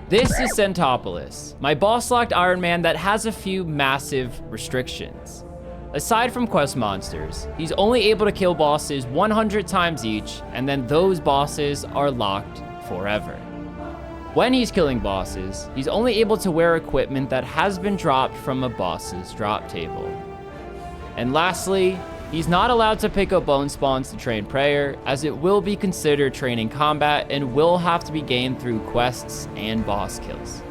This is Centopolis, my boss-locked Ironman that has a few massive restrictions. Aside from quest monsters, he's only able to kill bosses 100 times each, and then those bosses are locked forever. When he's killing bosses, he's only able to wear equipment that has been dropped from a boss's drop table. And lastly, he's not allowed to pick up bone spawns to train prayer, as it will be considered training combat and will have to be gained through quests and boss kills.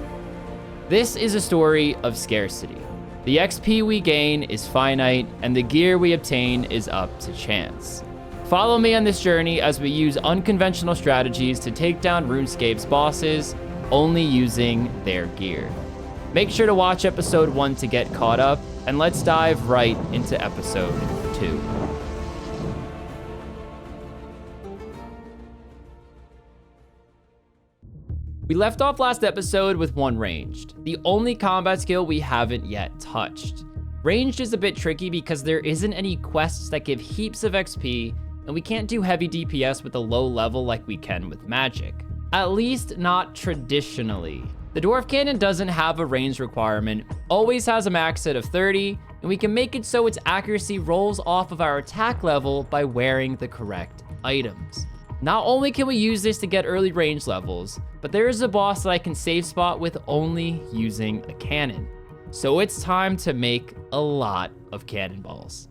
This is a story of scarcity. The XP we gain is finite, and the gear we obtain is up to chance. Follow me on this journey as we use unconventional strategies to take down RuneScape's bosses, only using their gear. Make sure to watch episode 1 to get caught up, and let's dive right into episode 2. We left off last episode with 1 ranged, the only combat skill we haven't yet touched. Ranged is a bit tricky because there isn't any quests that give heaps of XP, and we can't do heavy DPS with a low level like we can with magic. At least not traditionally. The Dwarf Cannon doesn't have a range requirement, always has a max hit of 30, and we can make it so its accuracy rolls off of our attack level by wearing the correct items. Not only can we use this to get early range levels, but there is a boss that I can save spot with only using a cannon. So it's time to make a lot of cannonballs.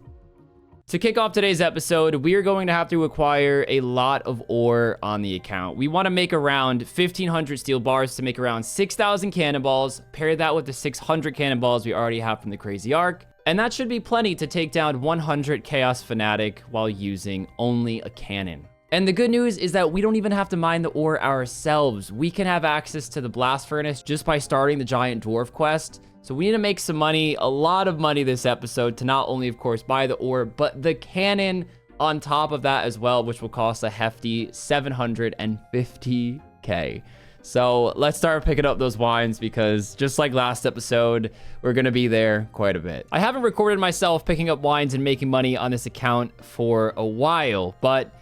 To kick off today's episode, we are going to have to acquire a lot of ore on the account. We want to make around 1,500 steel bars to make around 6,000 cannonballs, pair that with the 600 cannonballs we already have from the Crazy Arc, and that should be plenty to take down 100 Chaos Fanatic while using only a cannon. And the good news is that we don't even have to mine the ore ourselves. We can have access to the blast furnace just by starting the giant dwarf quest. So we need to make some money, a lot of money this episode, to not only, of course, buy the ore, but the cannon on top of that as well, which will cost a hefty 750k. So let's start picking up those wines because just like last episode, we're going to be there quite a bit. I haven't recorded myself picking up wines and making money on this account for a while, but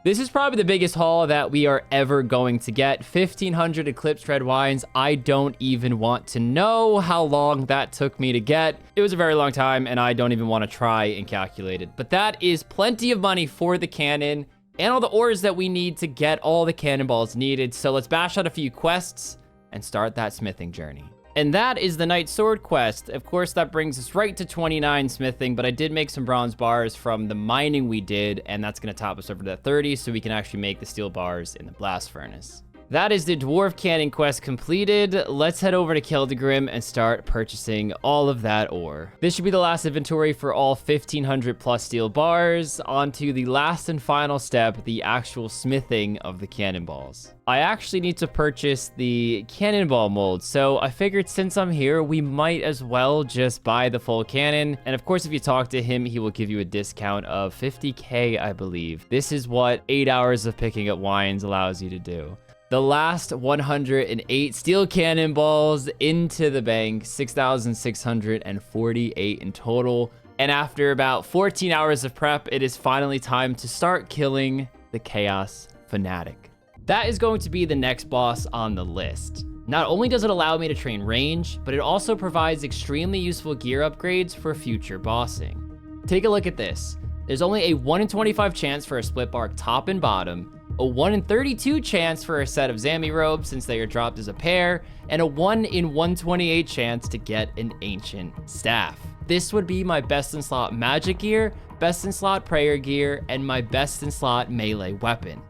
this is probably the biggest haul that we are ever going to get. 1,500 Eclipse Red wines. I don't even want to know how long that took me to get. It was a very long time, and I don't even want to try and calculate it. But that is plenty of money for the cannon and all the ores that we need to get all the cannonballs needed. So let's bash out a few quests and start that smithing journey. And that is the Knight Sword quest. Of course, that brings us right to 29 smithing, but I did make some bronze bars from the mining we did, and that's going to top us over to 30, so we can actually make the steel bars in the blast furnace. That is the Dwarf Cannon quest completed. Let's head over to Keldegrim and start purchasing all of that ore. This should be the last inventory for all 1,500 plus steel bars. On to the last and final step, the actual smithing of the cannonballs. I actually need to purchase the cannonball mold, so I figured since I'm here, we might as well just buy the full cannon. And of course, if you talk to him, he will give you a discount of 50k, I believe. This is what 8 hours of picking up wines allows you to do. The last 108 steel cannonballs into the bank, 6,648 in total. And after about 14 hours of prep, it is finally time to start killing the Chaos Fanatic. That is going to be the next boss on the list. Not only does it allow me to train range, but it also provides extremely useful gear upgrades for future bossing. Take a look at this. There's only a 1 in 25 chance for a split bark top and bottom, a 1 in 32 chance for a set of Zami robes since they are dropped as a pair, and a 1 in 128 chance to get an ancient staff. This would be my best in slot magic gear, best in slot prayer gear, and my best in slot melee weapon.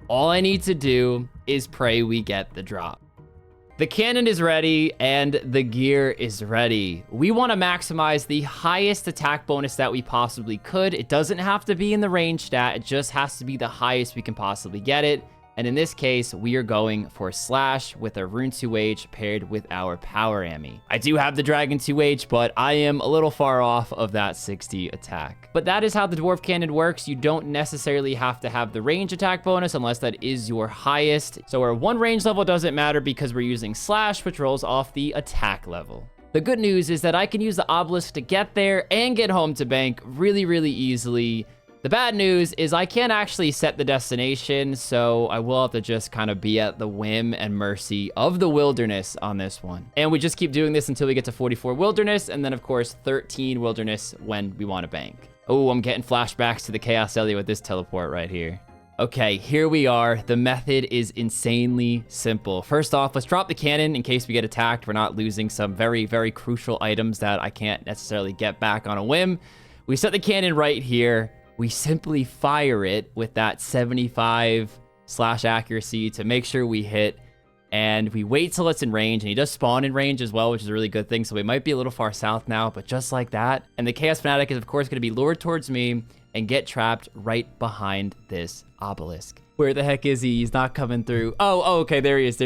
All I need to do is pray we get the drop. The cannon is ready and the gear is ready. We want to maximize the highest attack bonus that we possibly could. It doesn't have to be in the range stat. It just has to be the highest we can possibly get it. And in this case, we are going for Slash with a Rune 2H paired with our Power Ammy. I do have the Dragon 2H, but I am a little far off of that 60 attack. But that is how the Dwarf Cannon works. You don't necessarily have to have the range attack bonus unless that is your highest. So our 1 range level doesn't matter because we're using Slash, which rolls off the attack level. The good news is that I can use the obelisk to get there and get home to bank really, really easily. The bad news is I can't actually set the destination, so I will have to just kind of be at the whim and mercy of the wilderness on this one. And we just keep doing this until we get to 44 wilderness, and then of course 13 wilderness when we want to bank. Oh, I'm getting flashbacks to the Chaos Elliot with this teleport right here. Okay, here we are. The method is insanely simple. First off, let's drop the cannon in case we get attacked. We're not losing some very, very crucial items that I can't necessarily get back on a whim. We set the cannon right here. We simply fire it with that 75/accuracy to make sure we hit. And we wait till it's in range, and he does spawn in range as well, which is a really good thing. So we might be a little far south now, but just like that. And the Chaos Fanatic is, of course, going to be lured towards me and get trapped right behind this obelisk. Where the heck is he? He's not coming through. Oh, okay, there he is.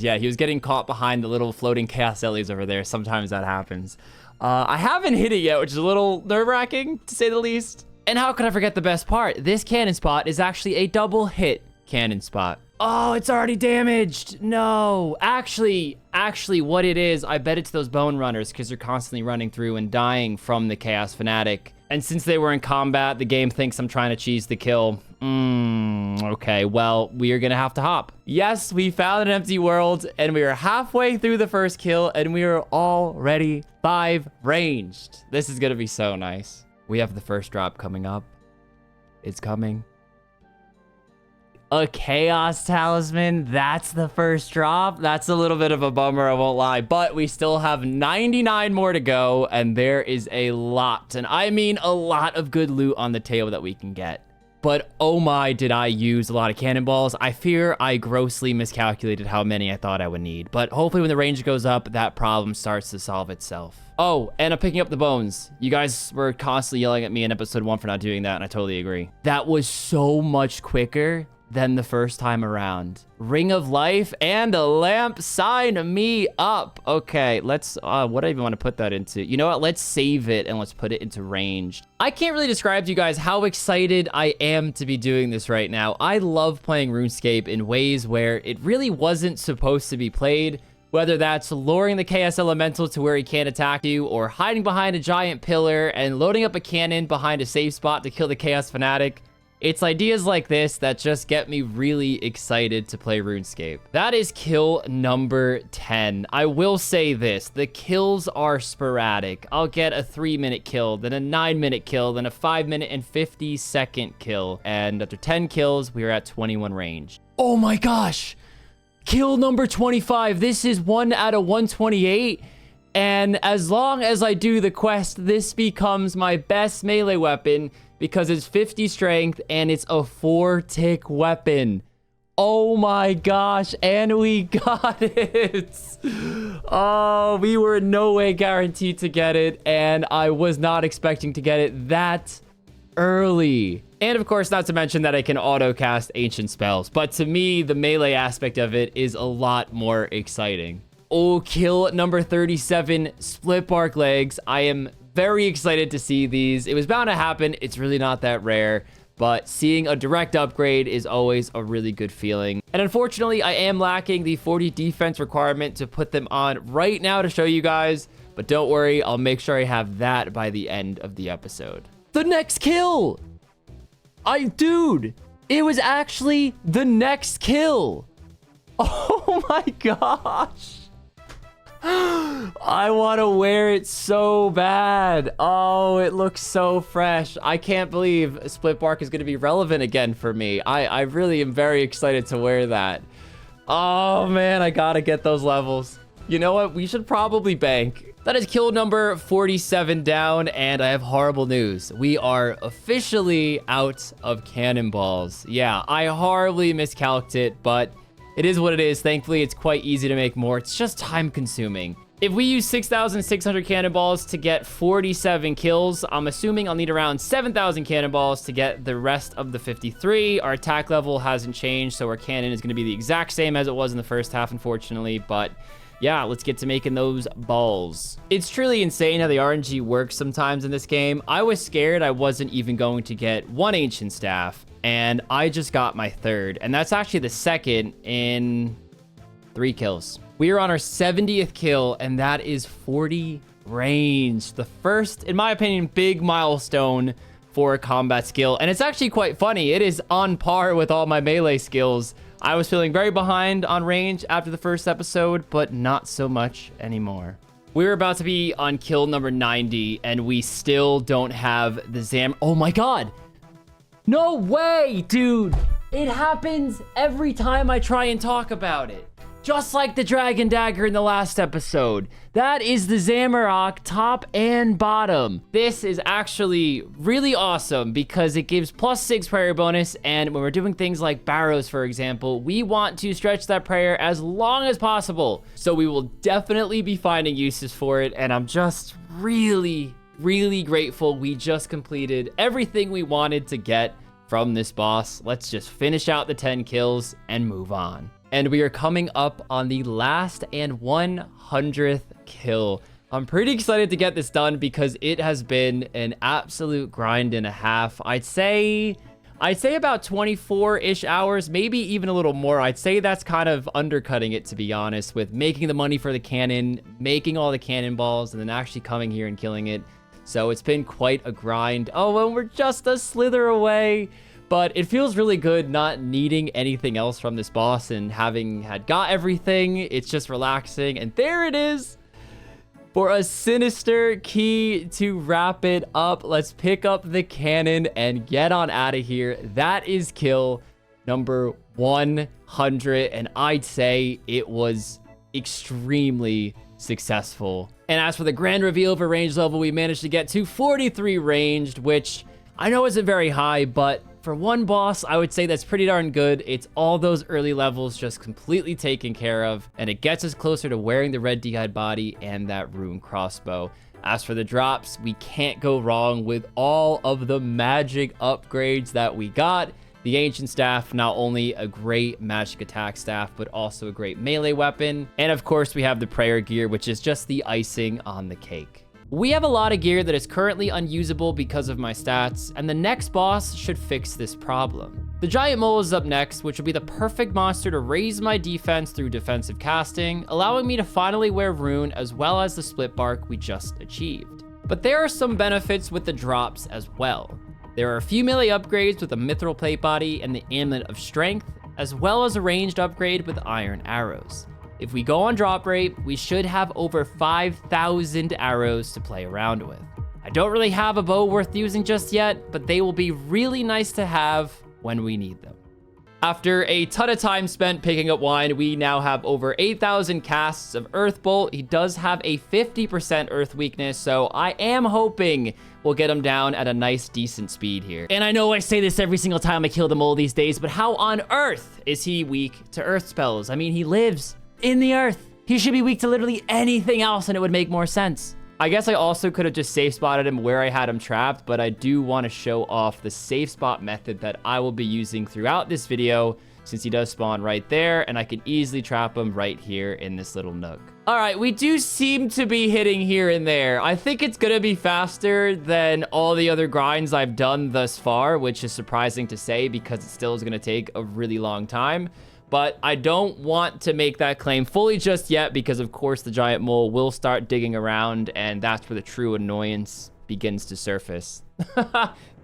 Yeah, he was getting caught behind the little floating Chaos Ellies over there. Sometimes that happens. I haven't hit it yet, which is a little nerve-wracking, to say the least. And how could I forget the best part? This cannon spot is actually a double hit cannon spot. Oh, it's already damaged. No, actually, what it is, I bet it's those bone runners because they're constantly running through and dying from the Chaos Fanatic. And since they were in combat, the game thinks I'm trying to cheese the kill. Okay, well, we are gonna have to hop. Yes, we found an empty world, and we are halfway through the first kill, and we are already 5 ranged. This is gonna be so nice. We have the first drop coming up. It's coming. A Chaos Talisman, that's the first drop. That's a little bit of a bummer, I won't lie. But we still have 99 more to go, and there is a lot, and I mean a lot of good loot on the table that we can get. But oh my, did I use a lot of cannonballs. I fear I grossly miscalculated how many I thought I would need. But hopefully when the range goes up, that problem starts to solve itself. Oh, and I'm picking up the bones. You guys were constantly yelling at me in episode 1 for not doing that, and I totally agree. That was so much quicker than the first time around. Ring of Life and a lamp, sign me up. Okay, let's, what do I even want to put that into? You know what, let's save it and let's put it into range. I can't really describe to you guys how excited I am to be doing this right now. I love playing RuneScape in ways where it really wasn't supposed to be played, whether that's luring the Chaos Elemental to where he can't attack you, or hiding behind a giant pillar and loading up a cannon behind a safe spot to kill the Chaos Fanatic. It's ideas like this that just get me really excited to play RuneScape. That is kill number 10. I will say this, the kills are sporadic. I'll get a 3-minute kill, then a 9-minute kill, then a 5-minute and 50-second kill. And after 10 kills, we are at 21 range. Oh my gosh! Kill number 25. This is 1 out of 128. And as long as I do the quest, this becomes my best melee weapon, because it's 50 strength and it's a 4-tick weapon. Oh my gosh, and we got it. Oh, we were in no way guaranteed to get it, and I was not expecting to get it that early. And of course, not to mention that I can auto cast ancient spells, but to me, the melee aspect of it is a lot more exciting. Oh, kill number 37, split bark legs. I am very excited to see these. It was bound to happen. It's really not that rare, but seeing a direct upgrade is always a really good feeling. And unfortunately, I am lacking the 40 defense requirement to put them on right now to show you guys, but don't worry, I'll make sure I have that by the end of the episode. The next kill! Dude, it was actually the next kill. Oh my gosh. I want to wear it so bad. Oh, it looks so fresh. I can't believe split bark is going to be relevant again for me. I really am very excited to wear that. Oh man, I gotta get those levels. You know what? We should probably bank. That is kill number 47 down, and I have horrible news. We are officially out of cannonballs. Yeah, I horribly miscalculated it, but it is what it is. Thankfully, it's quite easy to make more. It's just time consuming. If we use 6,600 cannonballs to get 47 kills, I'm assuming I'll need around 7,000 cannonballs to get the rest of the 53. Our attack level hasn't changed, so our cannon is going to be the exact same as it was in the first half, unfortunately. But yeah, let's get to making those balls. It's truly insane how the RNG works sometimes in this game. I was scared I wasn't even going to get one ancient staff, and I just got my third, and that's actually the second in 3 kills. We are on our 70th kill, and that is 40 range. The first, in my opinion, big milestone for a combat skill. And it's actually quite funny. It is on par with all my melee skills. I was feeling very behind on range after the first episode, but not so much anymore. We're about to be on kill number 90, and we still don't have the Zam. Oh my God. No way, dude. It happens every time I try and talk about it. Just like the Dragon Dagger in the last episode. That is the Zamorak top and bottom. This is actually really awesome because it gives +6 prayer bonus, and when we're doing things like barrows, for example, we want to stretch that prayer as long as possible. So we will definitely be finding uses for it, and I'm just really grateful we just completed everything we wanted to get from this boss. Let's just finish out the 10 kills and move on. And we are coming up on the last and 100th kill. I'm pretty excited to get this done because it has been an absolute grind and a half. I'd say about 24-ish hours, maybe even a little more. I'd say that's kind of undercutting it, to be honest, with making the money for the cannon, making all the cannonballs, and then actually coming here and killing it. So it's been quite a grind. Oh, and we're just a slither away. But it feels really good not needing anything else from this boss and having got everything. It's just relaxing. And there it is for a sinister key to wrap it up. Let's pick up the cannon and get on out of here. That is kill number 100. And I'd say it was extremely successful. And as for the grand reveal of a range level, we managed to get to 43 ranged, which I know isn't very high, but for one boss, I would say that's pretty darn good. It's all those early levels just completely taken care of, and it gets us closer to wearing the red d'hide body and that rune crossbow. As for the drops, we can't go wrong with all of the magic upgrades that we got. The ancient staff, not only a great magic attack staff, but also a great melee weapon. And of course, we have the prayer gear, which is just the icing on the cake. We have a lot of gear that is currently unusable because of my stats, and the next boss should fix this problem. The giant mole is up next, which will be the perfect monster to raise my defense through defensive casting, allowing me to finally wear rune as well as the split bark we just achieved. But there are some benefits with the drops as well. There are a few melee upgrades with a mithril plate body and the amulet of strength, as well as a ranged upgrade with iron arrows. If we go on drop rate, we should have over 5,000 arrows to play around with. I don't really have a bow worth using just yet, but they will be really nice to have when we need them. After a ton of time spent picking up wine, we now have over 8,000 casts of Earth Bolt. He does have a 50% Earth weakness, so I am hoping we'll get him down at a nice, decent speed here. And I know I say this every single time I kill the mole these days, but how on earth is he weak to Earth spells? I mean, he lives in the earth. He should be weak to literally anything else and it would make more sense. I guess I also could have just safe spotted him where I had him trapped, but I do want to show off the safe spot method that I will be using throughout this video, since he does spawn right there and I can easily trap him right here in this little nook. All right, we do seem to be hitting here and there. I think it's gonna be faster than all the other grinds I've done thus far, which is surprising to say because it still is gonna take a really long time. But I don't want to make that claim fully just yet because, of course, the giant mole will start digging around, and that's where the true annoyance begins to surface.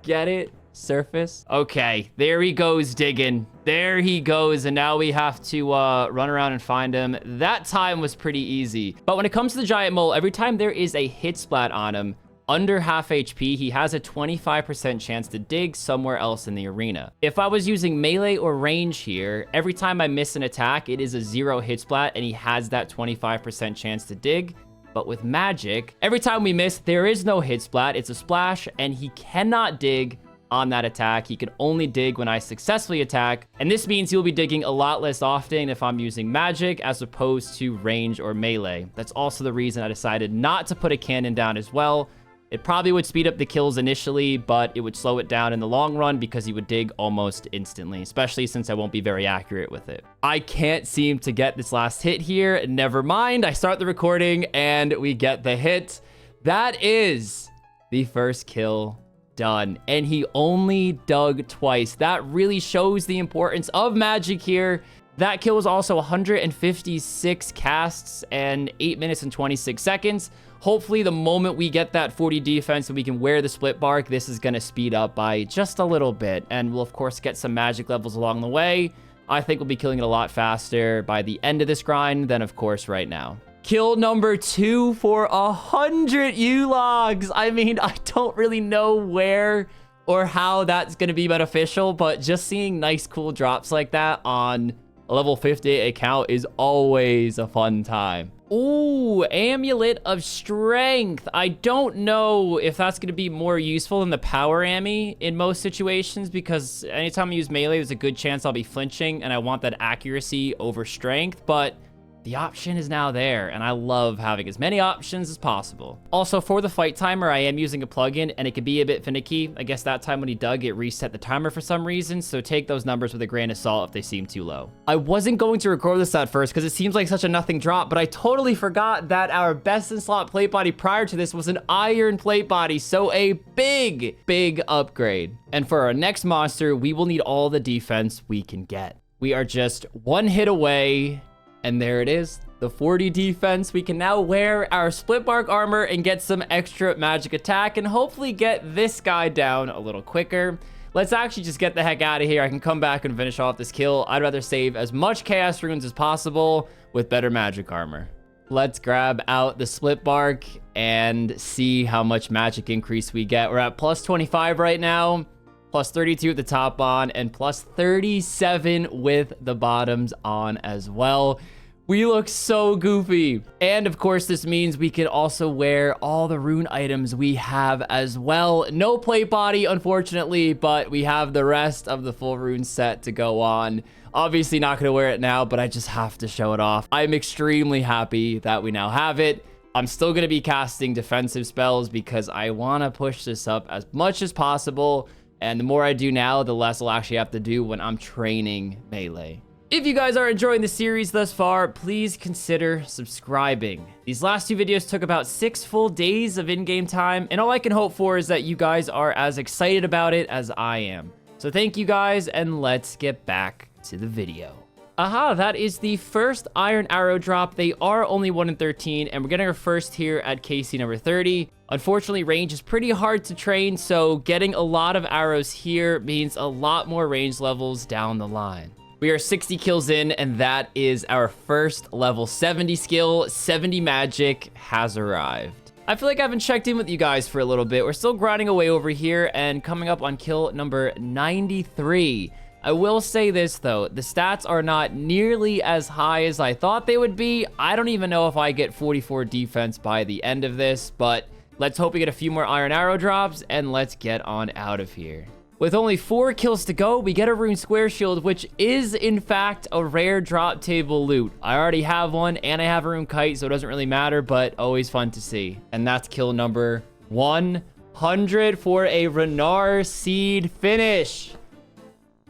Get it? Surface? Okay, there he goes digging. There he goes, and now we have to run around and find him. That time was pretty easy. But when it comes to the giant mole, every time there is a hit splat on him, under half HP, he has a 25% chance to dig somewhere else in the arena. If I was using melee or range here, every time I miss an attack, it is a 0 hit splat and he has that 25% chance to dig. But with magic, every time we miss, there is no hit splat. It's a splash and he cannot dig on that attack. He can only dig when I successfully attack. And this means he'll be digging a lot less often if I'm using magic as opposed to range or melee. That's also the reason I decided not to put a cannon down as well. It probably would speed up the kills initially, but it would slow it down in the long run because he would dig almost instantly, especially since I won't be very accurate with it. I can't seem to get this last hit here. Never mind. I start the recording and we get the hit. That is the first kill done. And he only dug twice. That really shows the importance of magic here. That kill was also 156 casts and 8 minutes and 26 seconds. Hopefully, the moment we get that 40 defense and we can wear the split bark, this is going to speed up by just a little bit. And we'll, of course, get some magic levels along the way. I think we'll be killing it a lot faster by the end of this grind than, of course, right now. Kill number 2 for 100 U-logs. I mean, I don't really know where or how that's going to be beneficial, but just seeing nice, cool drops like that on a level 58 account is always a fun time. Ooh, Amulet of Strength. I don't know if that's going to be more useful than the Power Ammy in most situations, because anytime I use melee, there's a good chance I'll be flinching, and I want that accuracy over strength, but the option is now there, and I love having as many options as possible. Also, for the fight timer, I am using a plugin, and it can be a bit finicky. I guess that time when he dug, it reset the timer for some reason, so take those numbers with a grain of salt if they seem too low. I wasn't going to record this at first, because it seems like such a nothing drop, but I totally forgot that our best in slot plate body prior to this was an iron plate body, so a big upgrade. And for our next monster, we will need all the defense we can get. We are just one hit away. And there it is, the 40 defense. We can now wear our split bark armor and get some extra magic attack and hopefully get this guy down a little quicker. Let's actually just get the heck out of here. I can come back and finish off this kill. I'd rather save as much chaos runes as possible with better magic armor. Let's grab out the split bark and see how much magic increase we get. We're at plus 25 right now. Plus 32 at the top on, and plus 37 with the bottoms on as well. We look so goofy. And of course, this means we can also wear all the rune items we have as well. No plate body, unfortunately, but we have the rest of the full rune set to go on. Obviously not going to wear it now, but I just have to show it off. I'm extremely happy that we now have it. I'm still going to be casting defensive spells because I want to push this up as much as possible. And the more I do now, the less I'll actually have to do when I'm training melee. If you guys are enjoying the series thus far, please consider subscribing. These last 2 videos took about 6 full days of in-game time, and all I can hope for is that you guys are as excited about it as I am. So thank you guys, and let's get back to the video. Aha, that is the first iron arrow drop. They are only 1 in 13, and we're getting our first here at KC number 30. Unfortunately, range is pretty hard to train, so getting a lot of arrows here means a lot more range levels down the line. We are 60 kills in, and that is our first level 70 skill. 70 magic has arrived. I feel like I haven't checked in with you guys for a little bit. We're still grinding away over here and coming up on kill number 93. I will say this, though. The stats are not nearly as high as I thought they would be. I don't even know if I get 44 defense by the end of this, but let's hope we get a few more iron arrow drops, and let's get on out of here. With only 4 kills to go, we get a rune square shield, which is, in fact, a rare drop table loot. I already have one, and I have a rune kite, so it doesn't really matter, but always fun to see. And that's kill number 100 for a Rargh seed finish.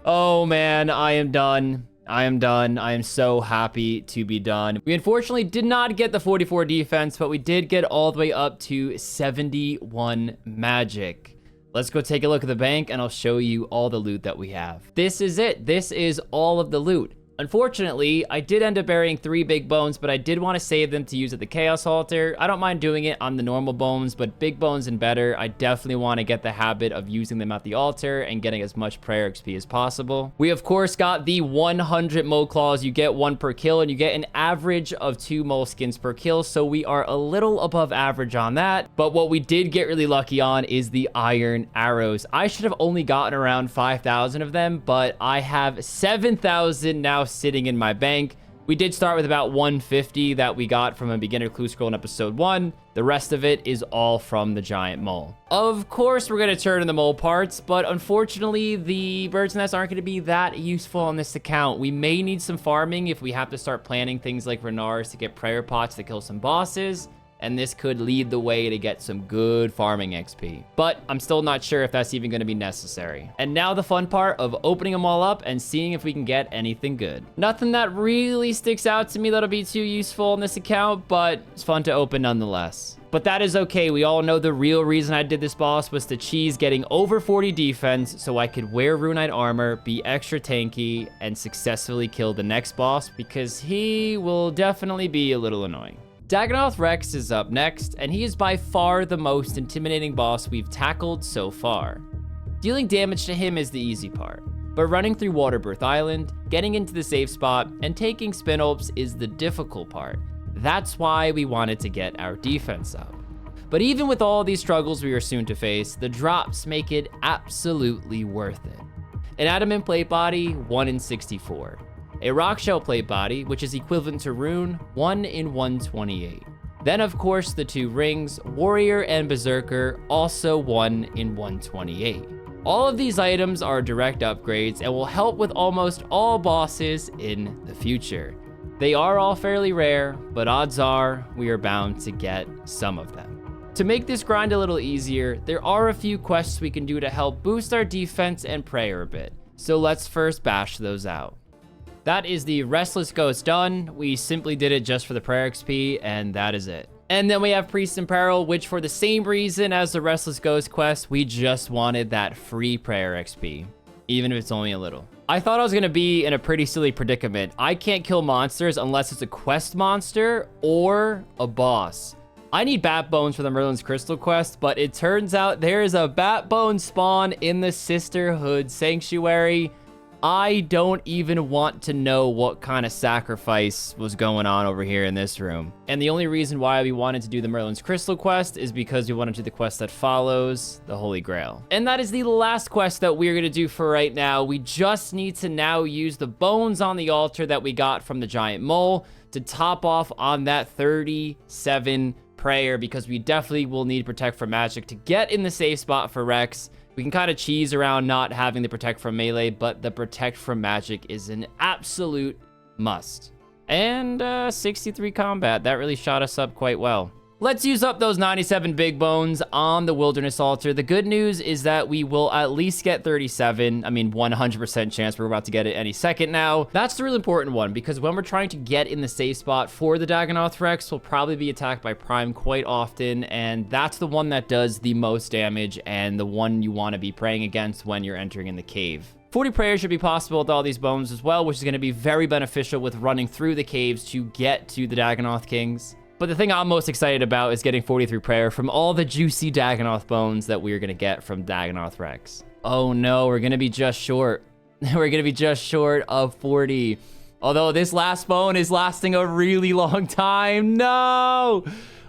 Oh man, I am done. I am done. I am so happy to be done. We unfortunately did not get the 44 defense, but we did get all the way up to 71 magic. Let's go take a look at the bank and I'll show you all the loot that we have. This is it. This is all of the loot. Unfortunately, I did end up burying 3 big bones, but I did want to save them to use at the Chaos Altar. I don't mind doing it on the normal bones, but big bones and better. I definitely want to get the habit of using them at the altar and getting as much prayer XP as possible. We, of course, got the 100 mole claws. You get 1 per kill, and you get an average of 2 mole skins per kill, so we are a little above average on that. But what we did get really lucky on is the iron arrows. I should have only gotten around 5,000 of them, but I have 7,000 now sitting in my bank. We did start with about 150 that we got from a beginner clue scroll in episode 1. The rest of it is all from the giant mole. Of course, we're going to turn in the mole parts, but unfortunately, the bird's nests aren't going to be that useful on this account. We may need some farming if we have to start planning things like Rarghs to get prayer pots to kill some bosses. and this could lead the way to get some good farming XP. But I'm still not sure if that's even going to be necessary. And now the fun part of opening them all up and seeing if we can get anything good. Nothing that really sticks out to me that'll be too useful on this account, but it's fun to open nonetheless. But that is okay. We all know the real reason I did this boss was to cheese getting over 40 defense so I could wear Runite armor, be extra tanky, and successfully kill the next boss, because he will definitely be a little annoying. Dagannoth Rex is up next, and he is by far the most intimidating boss we've tackled so far. Dealing damage to him is the easy part, but running through Waterbirth Island, getting into the safe spot, and taking spin-ups is the difficult part. That's why we wanted to get our defense up. But even with all these struggles we are soon to face, the drops make it absolutely worth it. An adamant plate body, 1 in 64. A rock shell plate body, which is equivalent to rune, 1 in 128. Then of course the 2 rings, warrior and berserker, also 1 in 128. All of these items are direct upgrades and will help with almost all bosses in the future. They are all fairly rare, but odds are we are bound to get some of them. To make this grind a little easier, there are a few quests we can do to help boost our defense and prayer a bit. So let's first bash those out. That is the Restless Ghost done. We simply did it just for the prayer XP, and that is it. And then we have Priest in Peril, which for the same reason as the Restless Ghost quest, we just wanted that free prayer XP, even if it's only a little. I thought I was gonna be in a pretty silly predicament. I can't kill monsters unless it's a quest monster or a boss. I need bat bones for the Merlin's Crystal quest, but it turns out there is a bat bone spawn in the Sisterhood Sanctuary. I don't even want to know what kind of sacrifice was going on over here in this room. And the only reason why we wanted to do the Merlin's Crystal quest is because we wanted to do the quest that follows, the Holy Grail. And that is the last quest that we're gonna do for right now. We just need to now use the bones on the altar that we got from the giant mole to top off on that 37 prayer, because we definitely will need Protect from Magic to get in the safe spot for Rex. We can kind of cheese around not having the Protect from Melee, but the Protect from Magic is an absolute must. And 63 combat, that really shot us up quite well. Let's use up those 97 big bones on the Wilderness Altar. The good news is that we will at least get 37. I mean, 100% chance we're about to get it any second now. That's the real important one, because when we're trying to get in the safe spot for the Dagannoth Rex, we'll probably be attacked by Prime quite often, and that's the one that does the most damage and the one you want to be praying against when you're entering in the cave. 40 prayers should be possible with all these bones as well, which is going to be very beneficial with running through the caves to get to the Dagannoth Kings. But the thing I'm most excited about is getting 43 prayer from all the juicy Dagannoth bones that we're going to get from Dagannoth Rex. Oh no, we're going to be just short. We're going to be just short of 40. Although this last bone is lasting a really long time. No!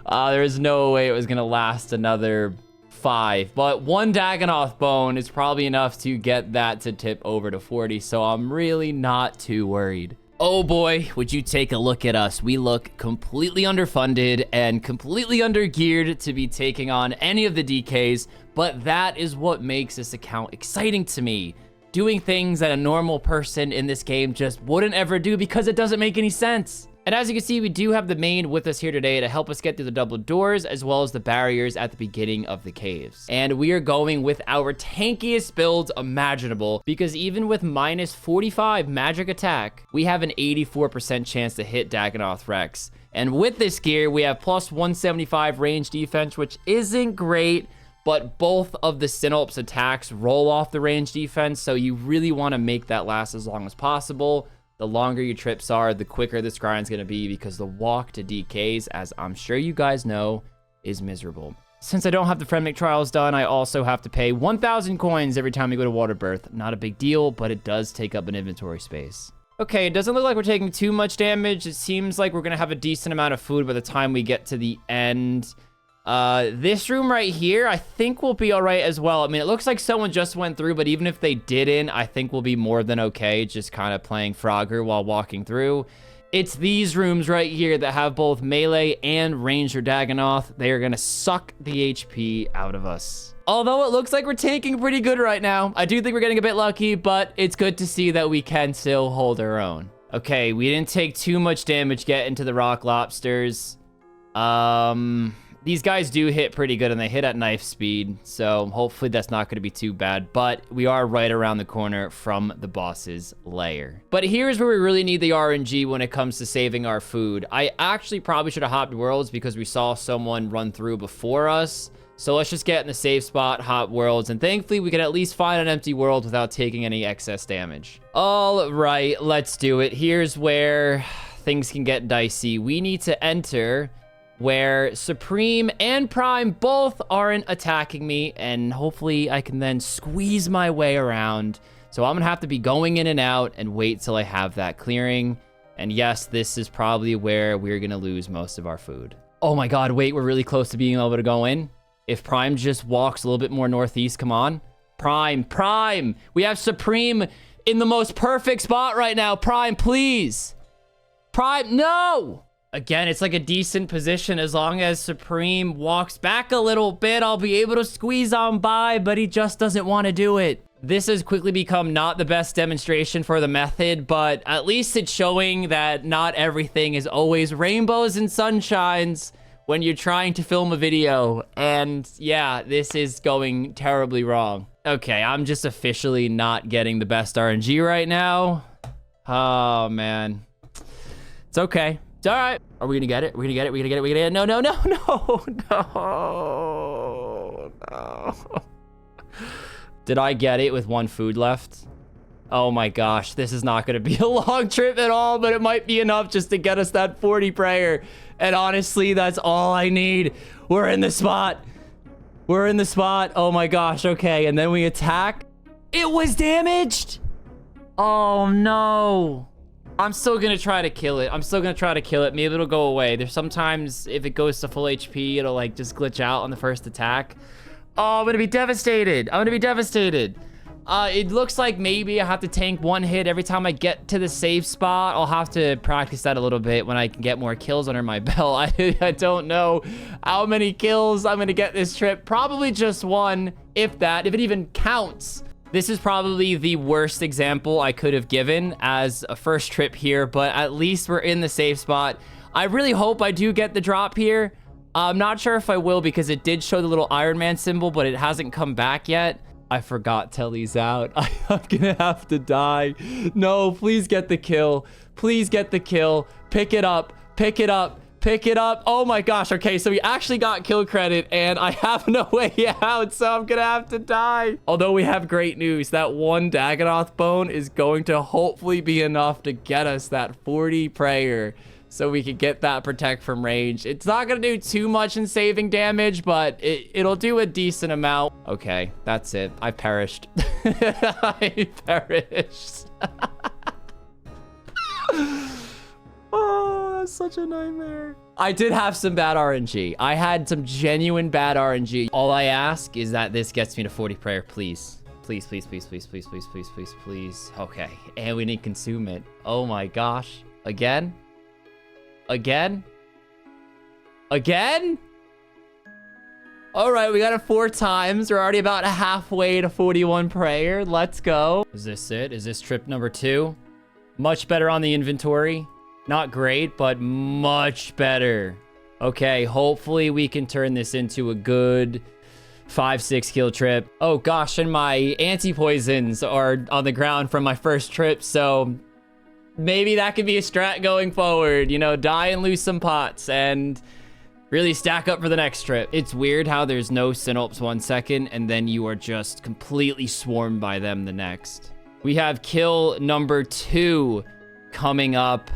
There's no way it was going to last another 5. But 1 Dagannoth bone is probably enough to get that to tip over to 40. So I'm really not too worried. Oh boy, would you take a look at us. We look completely underfunded and completely undergeared to be taking on any of the DKs, but that is what makes this account exciting to me. Doing things that a normal person in this game just wouldn't ever do because it doesn't make any sense. And as you can see, we do have the main with us here today to help us get through the double doors as well as the barriers at the beginning of the caves. And we are going with our tankiest builds imaginable, because even with minus 45 magic attack, we have an 84% chance to hit Dagannoth Rex. And with this gear, we have plus 175 range defense, which isn't great, but both of the Sinulp's attacks roll off the range defense, so you really want to make that last as long as possible. The longer your trips are, the quicker this grind's gonna be, because the walk to DKs, as I'm sure you guys know, is miserable. Since I don't have the Fremnic trials done, I also have to pay 1,000 coins every time we go to Waterbirth. Not a big deal, but it does take up an inventory space. Okay, it doesn't look like we're taking too much damage. It seems like we're gonna have a decent amount of food by the time we get to the end. This room right here, I think will be all right as well. I mean, it looks like someone just went through, but even if they didn't, I think we'll be more than okay, just kind of playing Frogger while walking through. It's these rooms right here that have both melee and ranger Dagannoth. They are gonna suck the HP out of us. Although it looks like we're tanking pretty good right now. I do think we're getting a bit lucky, but it's good to see that we can still hold our own. Okay, we didn't take too much damage getting to the rock lobsters. These guys do hit pretty good, and they hit at knife speed, so hopefully that's not going to be too bad, but we are right around the corner from the boss's lair. But here's where we really need the RNG when it comes to saving our food. I actually probably should have hopped worlds because we saw someone run through before us, so let's just get in the safe spot, hop worlds, and thankfully we can at least find an empty world without taking any excess damage. All right, let's do it. Here's where things can get dicey. We need to enter where Supreme and Prime both aren't attacking me, and hopefully I can then squeeze my way around. So I'm gonna have to be going in and out and wait till I have that clearing. And yes, this is probably where we're gonna lose most of our food. Oh my god, wait, we're really close to being able to go in. If Prime just walks a little bit more northeast, come on. Prime! We have Supreme in the most perfect spot right now. Prime, please! Prime, no! Again, it's like a decent position. As long as Supreme walks back a little bit, I'll be able to squeeze on by, but he just doesn't want to do it. This has quickly become not the best demonstration for the method, but at least it's showing that not everything is always rainbows and sunshines when you're trying to film a video. And yeah, this is going terribly wrong. Okay, I'm just officially not getting the best RNG right now. Oh, man. It's okay. It's all right. Are we gonna get it? We're gonna get it. We're gonna get it. We're gonna get it. No. Did I get it with one food left? Oh my gosh, this is not gonna be a long trip at all, but it might be enough just to get us that 40 prayer. And honestly, that's all I need. We're in the spot. We're in the spot. Oh my gosh, okay. And then we attack. It was damaged. Oh no. I'm still gonna try to kill it. Maybe it'll go away. There's sometimes if it goes to full HP, it'll like just glitch out on the first attack. Oh, I'm gonna be devastated. It looks like maybe I have to tank one hit every time I get to the safe spot. I'll have to practice that a little bit when I can get more kills under my belt. I don't know how many kills I'm gonna get this trip. Probably just one, if that, if it even counts. This is probably the worst example I could have given as a first trip here, but at least we're in the safe spot. I really hope I do get the drop here. I'm not sure if I will because it did show the little Ironman symbol, but it hasn't come back yet. I forgot Telly's out. I'm gonna have to die. No, please get the kill. Please get the kill. Pick it up. Oh my gosh. Okay, so we actually got kill credit and I have no way out, so I'm gonna have to die. Although we have great news. That one Dagannoth bone is going to hopefully be enough to get us that 40 prayer so we can get that protect from range. It's not gonna do too much in saving damage, but it'll do a decent amount. Okay, that's it. I perished. I perished. Oh, that's such a nightmare. I did have some bad RNG. I had some genuine bad RNG. All I ask is that this gets me to 40 prayer, please. Please. Okay, and we need to consume it. Oh my gosh. Again? All right, we got it 4 times. We're already about halfway to 41 prayer. Let's go. Is this it? Is this trip number 2? Much better on the inventory. Not great, but much better. Okay, hopefully we can turn this into a good 5-6 kill trip. Oh gosh, and my anti-poisons are on the ground from my first trip, so maybe that could be a strat going forward. You know, die and lose some pots and really stack up for the next trip. It's weird how there's no Synops 1 second and then you are just completely swarmed by them the next. We have kill number 2 coming up.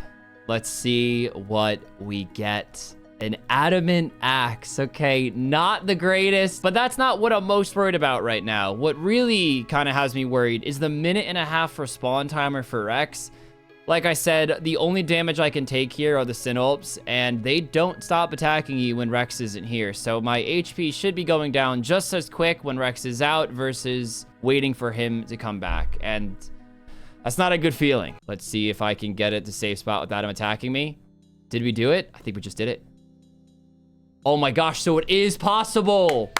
Let's see what we get. An adamant axe. Okay, not the greatest, but that's not what I'm most worried about right now. What really kind of has me worried is the 1.5 minute respawn timer for Rex. Like I said, the only damage I can take here are the Synops, and they don't stop attacking you when Rex isn't here. So my HP should be going down just as quick when Rex is out versus waiting for him to come back. And that's not a good feeling. Let's see if I can get it to safe spot without him attacking me. Did we do it? I think we just did it. Oh my gosh, so it is possible.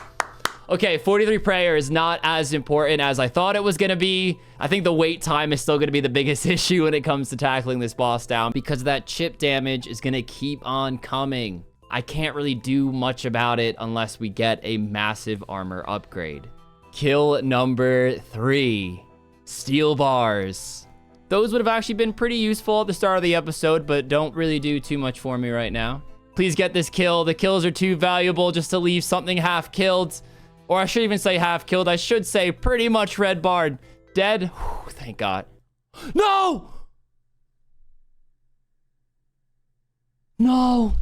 Okay, 43 prayer is not as important as I thought it was gonna be. I think the wait time is still gonna be the biggest issue when it comes to tackling this boss down because that chip damage is gonna keep on coming. I can't really do much about it unless we get a massive armor upgrade. Kill number 3, steel bars. Those would have actually been pretty useful at the start of the episode, but don't really do too much for me right now. Please get this kill. The kills are too valuable just to leave something half killed. Or I should even say half killed. I should say pretty much red barred. Dead. Whew, thank God. No! No!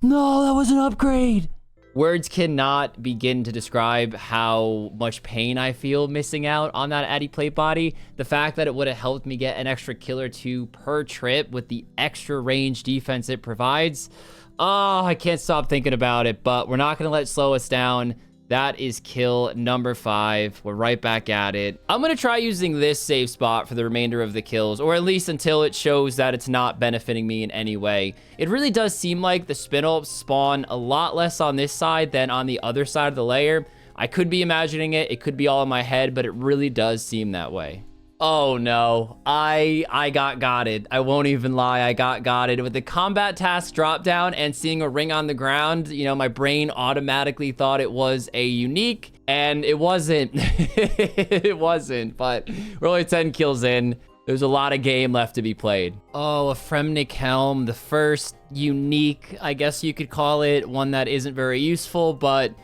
No, that was an upgrade. Words cannot begin to describe how much pain I feel missing out on that Addy plate body. The fact that it would have helped me get an extra kill or 2 per trip with the extra range defense it provides. Oh, I can't stop thinking about it, but we're not going to let it slow us down. That is kill number 5. We're right back at it. I'm going to try using this save spot for the remainder of the kills, or at least until it shows that it's not benefiting me in any way. It really does seem like the spin-ups spawn a lot less on this side than on the other side of the layer. I could be imagining it. It could be all in my head, but it really does seem that way. Oh no, I got gotted. I won't even lie, I got gotted. With the combat task drop down and seeing a ring on the ground, you know, my brain automatically thought it was a unique, and it wasn't. It wasn't, but we're only 10 kills in. There's a lot of game left to be played. Oh, a Fremnik helm, the first unique, I guess you could call it, one that isn't very useful, but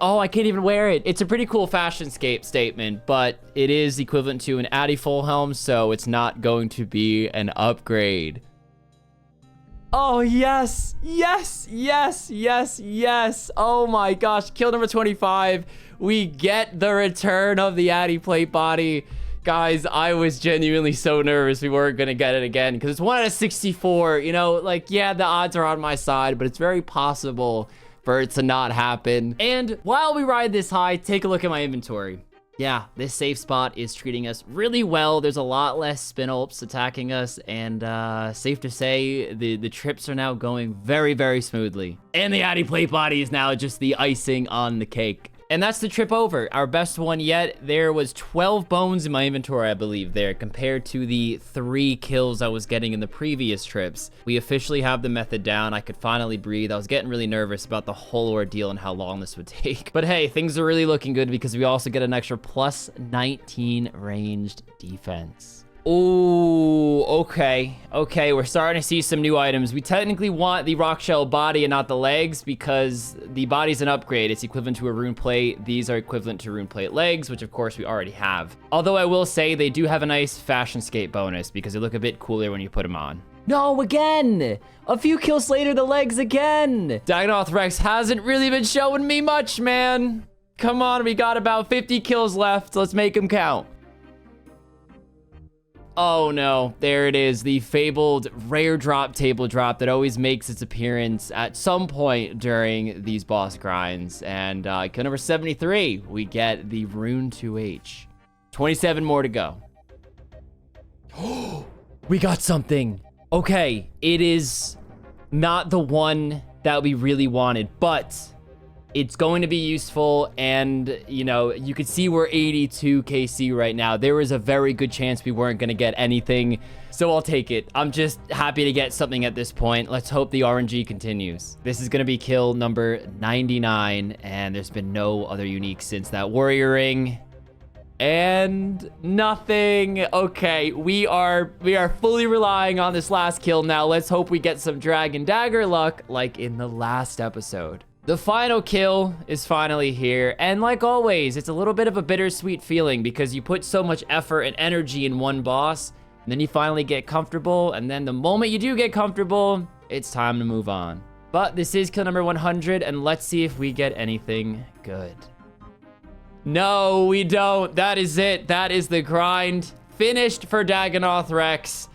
oh, I can't even wear it. It's a pretty cool fashion statement, but it is equivalent to an Addy full helm, so it's not going to be an upgrade. Oh, yes, yes, yes, yes, yes. Oh my gosh, kill number 25. We get the return of the Addy plate body. Guys, I was genuinely so nervous we weren't going to get it again, because it's 1 out of 64. You know, like, yeah, the odds are on my side, but it's very possible for it to not happen. And while we ride this high, take a look at my inventory. Yeah, this safe spot is treating us really well. There's a lot less spin-ups attacking us, and safe to say the trips are now going very, very smoothly. And the Addy plate body is now just the icing on the cake. And that's the trip over, our best one yet. There was 12 bones in my inventory, I believe, there, compared to the 3 kills I was getting in the previous trips. We officially have the method down. I could finally breathe. I was getting really nervous about the whole ordeal and how long this would take. But hey, things are really looking good because we also get an extra plus 19 ranged defense. Oh, okay. Okay, we're starting to see some new items. We technically want the rock shell body and not the legs because the body's an upgrade. It's equivalent to a rune plate. These are equivalent to rune plate legs, which of course we already have. Although I will say they do have a nice fashion skate bonus because they look a bit cooler when you put them on. No, again! A few kills later, the legs again! Dagannoth Rex hasn't really been showing me much, man. Come on, we got about 50 kills left. Let's make them count. Oh no, there it is, the fabled rare drop table drop that always makes its appearance at some point during these boss grinds. And kill number 73, we get the rune 2H. 27 more to go. We got something. Okay, it is not the one that we really wanted, but it's going to be useful, and, you know, you could see we're 82 KC right now. There was a very good chance we weren't going to get anything, so I'll take it. I'm just happy to get something at this point. Let's hope the RNG continues. This is going to be kill number 99, and there's been no other unique since that warrior ring. And nothing. Okay, we are fully relying on this last kill now. Let's hope we get some dragon dagger luck like in the last episode. The final kill is finally here, and like always, it's a little bit of a bittersweet feeling because you put so much effort and energy in one boss, and then you finally get comfortable, and then the moment you do get comfortable, it's time to move on. But this is kill number 100, and let's see if we get anything good. No, we don't. That is it. That is the grind. Finished for Dagannoth Rex.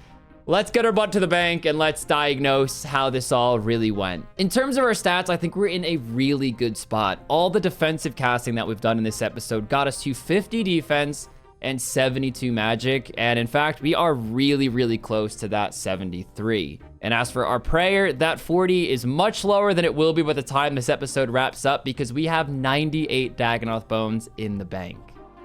Let's get our butt to the bank and let's diagnose how this all really went. In terms of our stats, I think we're in a really good spot. All the defensive casting that we've done in this episode got us to 50 defense and 72 magic. And in fact, we are really, really close to that 73. And as for our prayer, that 40 is much lower than it will be by the time this episode wraps up because we have 98 Dagannoth bones in the bank.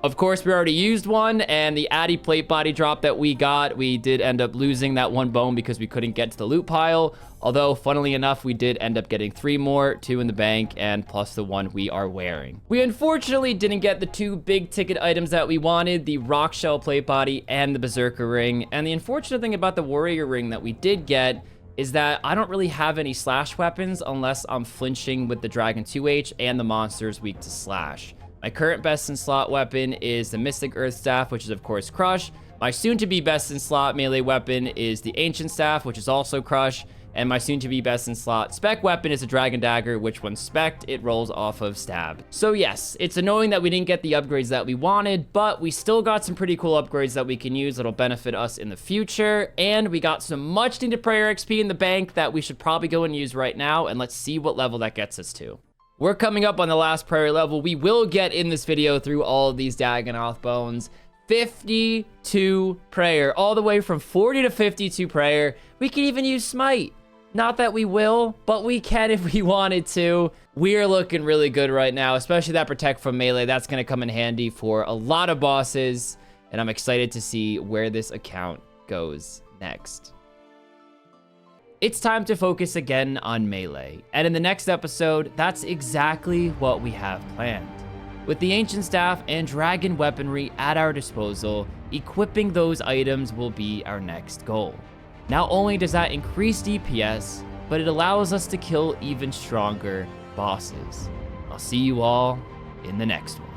Of course, we already used one, and the Addy plate body drop that we got, we did end up losing that one bone because we couldn't get to the loot pile. Although, funnily enough, we did end up getting 3 more, 2 in the bank, and plus the one we are wearing. We unfortunately didn't get the 2 big ticket items that we wanted, the rock shell plate body and the berserker ring. And the unfortunate thing about the warrior ring that we did get is that I don't really have any slash weapons unless I'm flinching with the Dragon 2H and the monsters weak to slash. My current best in slot weapon is the Mystic Earth Staff, which is of course Crush. My soon-to-be best in slot melee weapon is the Ancient Staff, which is also Crush. And my soon-to-be best in slot spec weapon is a Dragon Dagger, which when spec'd, it rolls off of Stab. So yes, it's annoying that we didn't get the upgrades that we wanted, but we still got some pretty cool upgrades that we can use that'll benefit us in the future. And we got some much needed prayer XP in the bank that we should probably go and use right now. And let's see what level that gets us to. We're coming up on the last prayer level. We will get in this video through all of these Dagannoth bones. 52 prayer, all the way from 40 to 52 prayer. We can even use smite. Not that we will, but we can if we wanted to. We're looking really good right now, especially that protect from melee. That's going to come in handy for a lot of bosses, and I'm excited to see where this account goes next. It's time to focus again on melee, and in the next episode, that's exactly what we have planned. With the Ancient Staff and Dragon weaponry at our disposal, equipping those items will be our next goal. Not only does that increase DPS, but it allows us to kill even stronger bosses. I'll see you all in the next one.